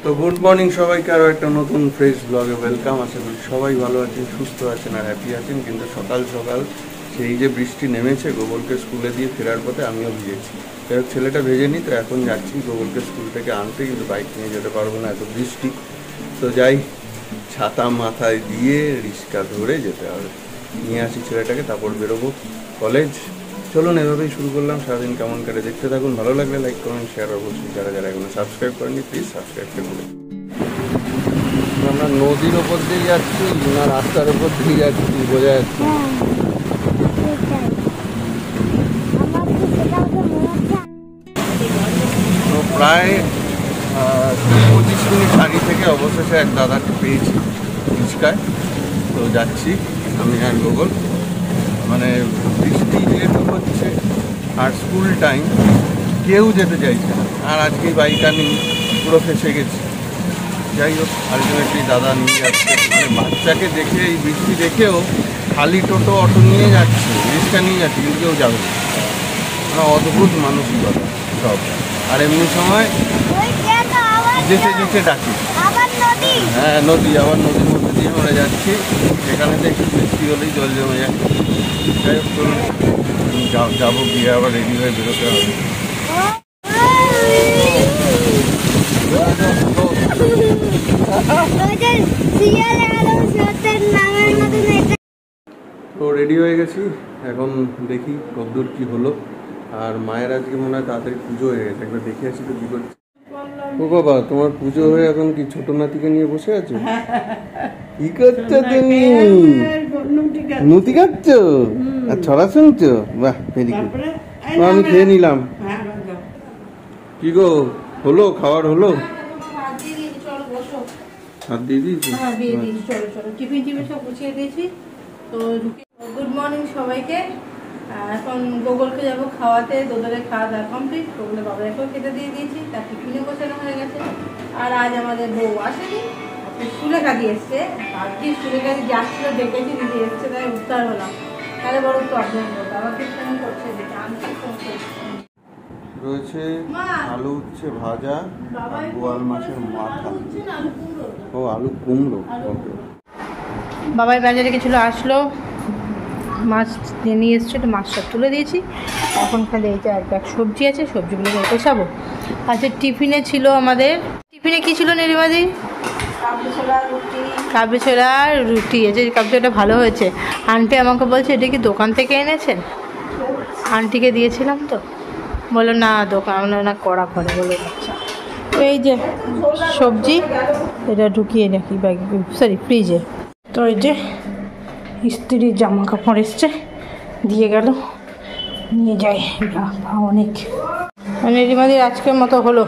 তো good morning সবাইকে, আরও একটা নতুন ফ্রেশ ব্লগে ওয়েলকাম। আশা করি সবাই ভালো আছেন, সুস্থ আছেন আর হ্যাপি আছেন। কিন্তু সকাল সকাল সেই যে বৃষ্টি নেমেছে, গোবরকে স্কুলে দিয়ে ফেরার পথে আমিও ভিজেছি। ছেলেটা ভেজেনি, তো এখন যাচ্ছি গোবরকে স্কুল থেকে আনতে, কিন্তু বাইক নিয়ে যেতে পারবো না, এত বৃষ্টি। তো যাই, ছাতা মাথায় দিয়ে রিক্সা ধরে যেতে হবে, নিয়ে আসি ছেলেটাকে, তারপর বেরোবো কলেজ। চলুন এভাবেই শুরু করলাম, সারাদিন কেমন কাটে দেখতে থাকুন। ভালো লাগলে লাইক কমেন্ট শেয়ার অবশ্যই, যারা যারা এখনো সাবস্ক্রাইব করেনি প্লিজ সাবস্ক্রাইবটা করে। আমরা নদীর ওপর দিয়ে যাচ্ছি না রাস্তার ওপর দিয়ে যাচ্ছি বোঝা যাচ্ছে। তো প্রায় 25 মিনিট আগে থেকে অবশেষে এক দাদাকে পেয়েছি রিক্সায়। তো যাচ্ছি আমি আর গোগল। মানে বৃষ্টি যেহেতু হচ্ছে আর স্কুল টাইম, কেউ যেতে চাইছে না। আর আজকে বাইক আমি পুরো ফেসে গেছি। যাই হোক, আলটিমেটলি দাদা নিয়ে যাচ্ছে। মানে বাচ্চাকে দেখে, এই বৃষ্টি দেখেও খালি টোটো অটো নিয়ে যাচ্ছে, রিক্সা নিয়ে যাচ্ছে, কিন্তু কেউ যাবে না। মানে অদ্ভুত মানসিকতা সব। আর এমনি সময় যেতে যেতে ডাকি, হ্যাঁ নদী, আবার নদীর মধ্যে দিয়ে আমরা যাচ্ছি। এখানে তো একটু বৃষ্টি হলেই জল জমে যায়। যাই হোক, চলুন যাবো, গিয়ে আবার রেডি হয়ে বেরোতে হবে। তো রেডি হয়ে গেছি, এখন দেখি কতদূর কি হলো। আর মায়ের আজকে মনে হয় তাড়াতাড়ি পুজো হয়ে গেছে, একবার দেখে আসি তো কি করছে। ও বাবা, তোমার পুজো হয়ে এখন কি ছোট নাতিকে নিয়ে বসে আছো? কি করছো তুমি? নুতি খাচ্ছ আর ছড়া শুনছো? বাহ, ভেরি গুড। আমি খেয়ে নিলাম। কি গো, হলো খাওয়ার? হলো, হাত দিয়ে দিয়েছি। টিফিন সব গুছিয়ে দিয়েছি। তো গুড মর্নিং সবাইকে। এখন গোগলকে যাবো খাওয়াতে, দোদলে খাওয়া দাওয়া কমপ্লিট। গোগলে বাবাকেও খেতে দিয়ে দিয়েছি, তার টিফিনে গোছানো হয়ে গেছে। আর আজ আমাদের বউ আসেনি, সুলেখা দিয়ে এসছে। আজকে সুলেখা যাচ্ছিল, দেখেছি দিদি এসছে, তাই উত্তর হলাম। তাহলে বড় প্রবলেম হতো, আবার কিছু করছে দেখে আমি রয়েছে আলু উচ্ছে ভাজা, বোয়াল মাছের মাথা। ও আলু কুমড়ো। বাবাই বাজারে গেছিলো, আসলো, মাছ নিয়ে এসছে, তো মাছটা তুলে দিয়েছি। এখন খালি এই যে এক ব্যাগ সবজি আছে, সবজিগুলো গোছাবো। আচ্ছা, টিফিনে ছিল আমাদের, টিফিনে কী ছিল নিরিমাদি? কাবলি ছোলা আর রুটি। এই যে কাবলি ছোলাটা ভালো হয়েছে। আন্টি আমাকে বলছে এটা কি দোকান থেকে এনেছেন? আন্টিকে দিয়েছিলাম তো, বলো না দোকান না করা করে, বলে আচ্ছা। তো এই যে সবজি, এটা ঢুকিয়ে রাখি ব্যাগ, সরি ফ্রিজে। তো এই যে স্ত্রীর জামা কাপড় এসছে, দিয়ে গেল, নিয়ে যাই অনেক। মানে রিমাদির আজকের মতো হলো।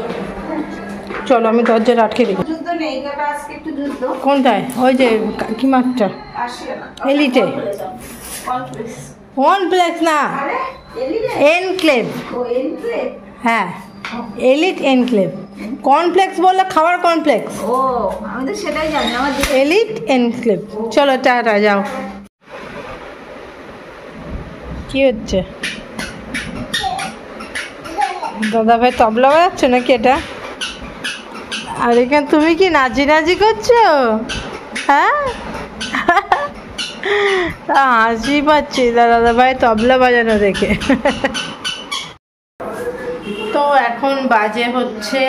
চলো আমি দরজাটা আটকে দিই। কোনটায়? ওই যে কি মাছটা, এলিটে। কর্নফ্লেক্স না, এনক্লেভ। হ্যাঁ, এলিট এনক্লেভ। কর্নফ্লেক্স বললে খাবার কর্নফ্লেক্স। ও, আমি তো সেটাই জানি, আমার এলিট এনক্লেভ। চলো টাটা, যাও। কি হচ্ছে? দাদা ভাই তবলা বাজাচ্ছ নাকি এটা? আর এখানে তুমি কি নাচি নাচি করছো? হ্যাঁ, হাসি পাচ্ছি দাদা ভাই তবলা বাজানো দেখে। তো এখন বাজে হচ্ছে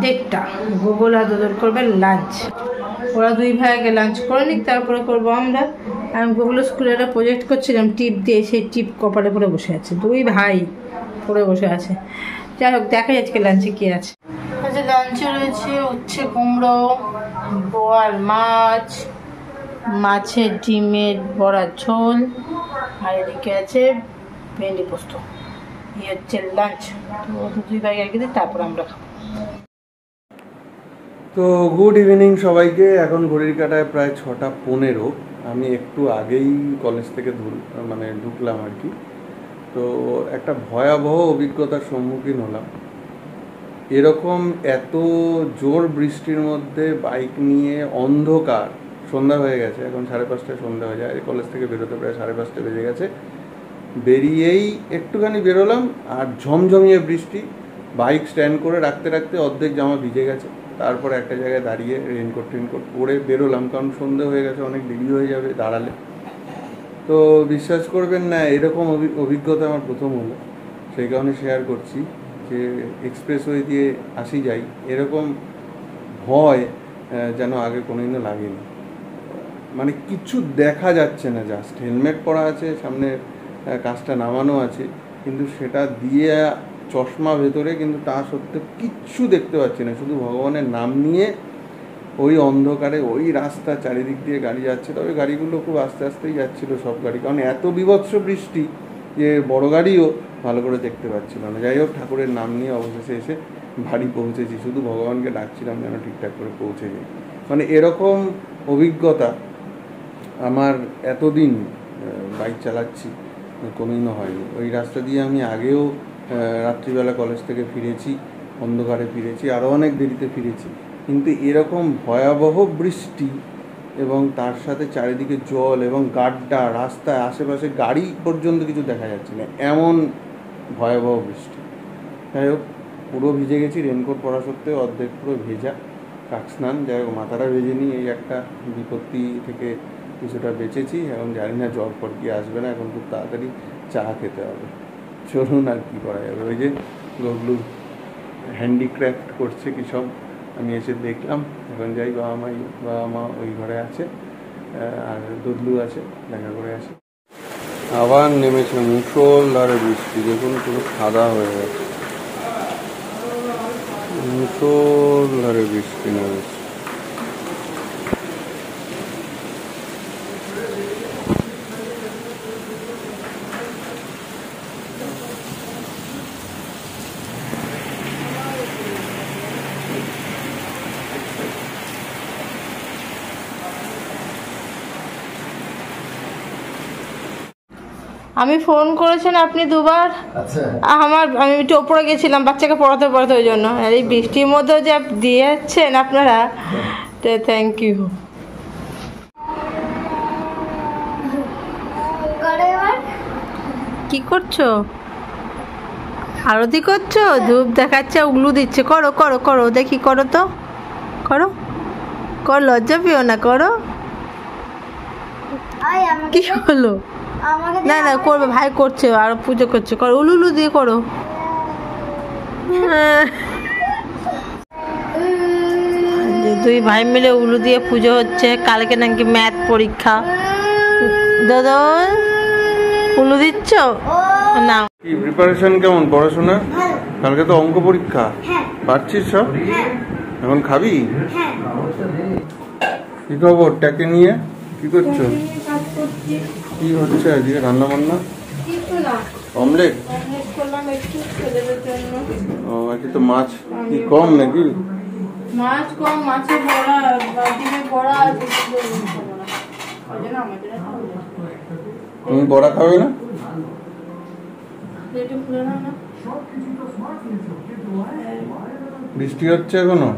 1:30। গোগল আর দোদল করবে লাঞ্চ। ওরা দুই ভাই আগে লাঞ্চ করে নিক, তারপরে করবো আমরা। আমি গোগল স্কুলে একটা প্রজেক্ট করছিলাম টিপ দিয়ে, সেই টিপ কপালে পরে বসে আছে, দুই ভাই পরে বসে আছে। যাই হোক, দেখা আজকে লাঞ্চে কী আছে। আচ্ছা, লাঞ্চে রয়েছে উচ্ছে কুমড়ো, বোয়াল মাছ, মাছের ডিমের বড়া ঝোল, আর এদিকে আছে ভেন্ডি পোস্ত। এই হচ্ছে লাঞ্চ। তো দুই ভাই আগে দিই, তারপর আমরা খাবো। তো গুড ইভিনিং সবাইকে। এখন ঘড়ির কাটায় প্রায় 6:15। আমি একটু আগেই কলেজ থেকে মানে ঢুকলাম আর কি। তো একটা ভয়াবহ অভিজ্ঞতার সম্মুখীন হলাম। এরকম এত জোর বৃষ্টির মধ্যে বাইক নিয়ে, অন্ধকার, সন্ধ্যা হয়ে গেছে, এখন 5:30 সন্ধ্যা হয়ে যায়, কলেজ থেকে বেরোতে প্রায় 5:30 বেজে গেছে। বেরিয়েই একটুখানি বেরোলাম আর ঝমঝমিয়ে বৃষ্টি। বাইক স্ট্যান্ড করে রাখতে রাখতে অর্ধেক জামা ভিজে গেছে। তারপর একটা জায়গায় দাঁড়িয়ে রেনকোট পরে বেরোলাম, কারণ সন্ধে হয়ে গেছে, অনেক দেরি হয়ে যাবে দাঁড়ালে। তো বিশ্বাস করবেন না, এরকম অভিজ্ঞতা আমার প্রথম হলো। সেই কারণে শেয়ার করছি যে এক্সপ্রেসওয়ে দিয়ে আসি যাই, এরকম ভয় যেন আগে কোনোদিনও লাগেনি। মানে কিছু দেখা যাচ্ছে না, জাস্ট হেলমেট পরা আছে, সামনে কাঁচটা নামানো আছে, কিন্তু সেটা দিয়ে চশমা ভেতরে, কিন্তু তা সত্ত্বেও কিচ্ছু দেখতে পাচ্ছি না। শুধু ভগবানের নাম নিয়ে ওই অন্ধকারে ওই রাস্তা, চারিদিক দিয়ে গাড়ি যাচ্ছে, তবে গাড়িগুলো খুব আস্তে আস্তেই যাচ্ছিলো সব গাড়ি, কারণ এত বীভৎস বৃষ্টি যে বড় গাড়িও ভালো করে দেখতে পাচ্ছিল না। যাই হোক, ঠাকুরের নাম নিয়ে অবশেষে এসে বাড়ি পৌঁছেছি। শুধু ভগবানকে ডাকছিলাম যেন ঠিকঠাক করে পৌঁছে যাই। মানে এরকম অভিজ্ঞতা আমার এতদিন বাইক চালাচ্ছি কোনোদিনও হয়নি। ওই রাস্তা দিয়ে আমি আগেও রাত্রিবেলা কলেজ থেকে ফিরেছি, অন্ধকারে ফিরেছি, আরও অনেক দেরিতে ফিরেছি, কিন্তু এরকম ভয়াবহ বৃষ্টি এবং তার সাথে চারিদিকে জল এবং গাড্ডা, রাস্তায় আশেপাশে গাড়ি পর্যন্ত কিছু দেখা যাচ্ছে না, এমন ভয়াবহ বৃষ্টি। যাই হোক, পুরো ভিজে গেছি, রেনকোট পরা সত্ত্বেও অর্ধেক পুরো ভেজা, কাক স্নান। যাই হোক, মাথাটা ভেজে নিই, এই একটা বিপত্তি থেকে কিছুটা বেঁচেছি। এখন জানি না জ্বর পর কি আসবে না, এখন খুব তাড়াতাড়ি চা খেতে হবে। চলুন, আর কী করা যাবে। ওই যে গগলু হ্যান্ডিক্রাফট করছে কি সব, আমি এসে দেখলাম। এখন যাই, বাবা মা ওই ঘরে আছে, আর দদলু আছে, দেখা করে আসি। আবার নেমেছে মুষলধারে বৃষ্টি, দেখুন পুরো সাদা হয়ে গেছে, মুষলধারে বৃষ্টি নেমেছে। আমি ফোন করেছেন আপনি দুবার। আমি একটু ওপরে গেছিলাম বাচ্চাকে পড়াতে ওই জন্য। আর এই বৃষ্টির মধ্যেও যে দিয়ে যাচ্ছেন আপনারা, তো থ্যাংক ইউ। কি করছো? আরতি করছো? ধূপ দেখাচ্ছে, উগলু দিচ্ছে। করো করো করো, দেখি করো তো, করো কর, লজ্জা পেও না, করো। কি হলো? না না, করবে, ভাই করছে, আর পুজো করছে, করো, উলুলু দিয়ে করো। দুই ভাই মিলে উলু দিয়ে পুজো হচ্ছে। কালকে নাকি ম্যাথ পরীক্ষা। দাদা উলু দিচ্ছ না? কি প্রিপারেশন কেমন পড়াশোনা? কালকে তো অঙ্ক পরীক্ষা, পারছিস সব? এখন খাবি? কি খবর ট্যাকে নিয়ে? কি করছো? কি হচ্ছে আজকে রান্না বান্না? অমলেট? ও, আজকে তো মাছ কি কম নাকি? মাছ কম, মাছের বড়া, ডিমের বড়া। তুমি বড়া খাবে না? বৃষ্টি হচ্ছে এখনো?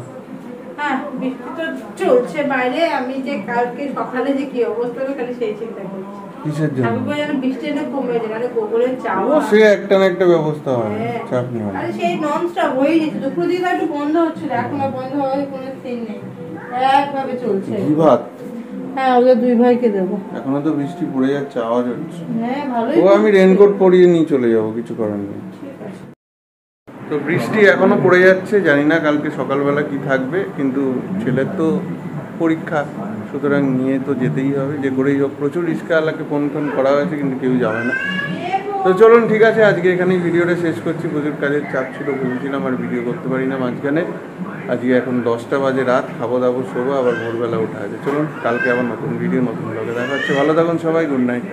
হ্যাঁ, বৃষ্টি তো চলছে বাইরে। আমি যে কালকে সকালে যে কি অবস্থা হবে খালি সেই চিন্তা করছি। কিসের জন্য? আমি বলি বৃষ্টিটা কমে যায়, আরে গোবরের চাওয়া। ও, সে একটা না একটা ব্যবস্থা হয়, চাপ নেই। আরে সেই নন স্টপ হয়ে যেত, দুপুর দিকে একটু বন্ধ হচ্ছিল, এখন আর বন্ধ হওয়ার কোনো সিন নেই, একভাবে চলছে। কি ভাত? হ্যাঁ, ওদের দুই ভাইকে দেবো। এখনো তো বৃষ্টি পড়ে যাচ্ছে, আওয়াজ হচ্ছে। হ্যাঁ, ভালোই। ও, আমি রেনকোট পরিয়ে নিয়ে চলে যাবো, কিছু করার নেই। তো বৃষ্টি এখনো পড়ে যাচ্ছে, জানি না কালকে সকালবেলা কি থাকবে, কিন্তু ছেলের তো পরীক্ষা, সুতরাং নিয়ে তো যেতেই হবে যে করেই হোক। প্রচুর রিক্সাওয়ালাকে ফোন করা হয়েছে, কিন্তু কেউ যাবে না। তো চলুন, ঠিক আছে, আজকে এখানেই ভিডিওটা শেষ করছি। প্রচুর কাজের চাপ ছিল, বলছিলাম আর ভিডিও করতে পারি না মাঝখানে। আজকে এখন 10টা বাজে রাত, খাবো দাবো, শোবো, আবার ভোরবেলা ওঠা আছে। চলুন, কালকে আবার নতুন ভিডিও, নতুন ব্লগে দেখা হচ্ছে। ভালো থাকুন সবাই, গুড নাইট।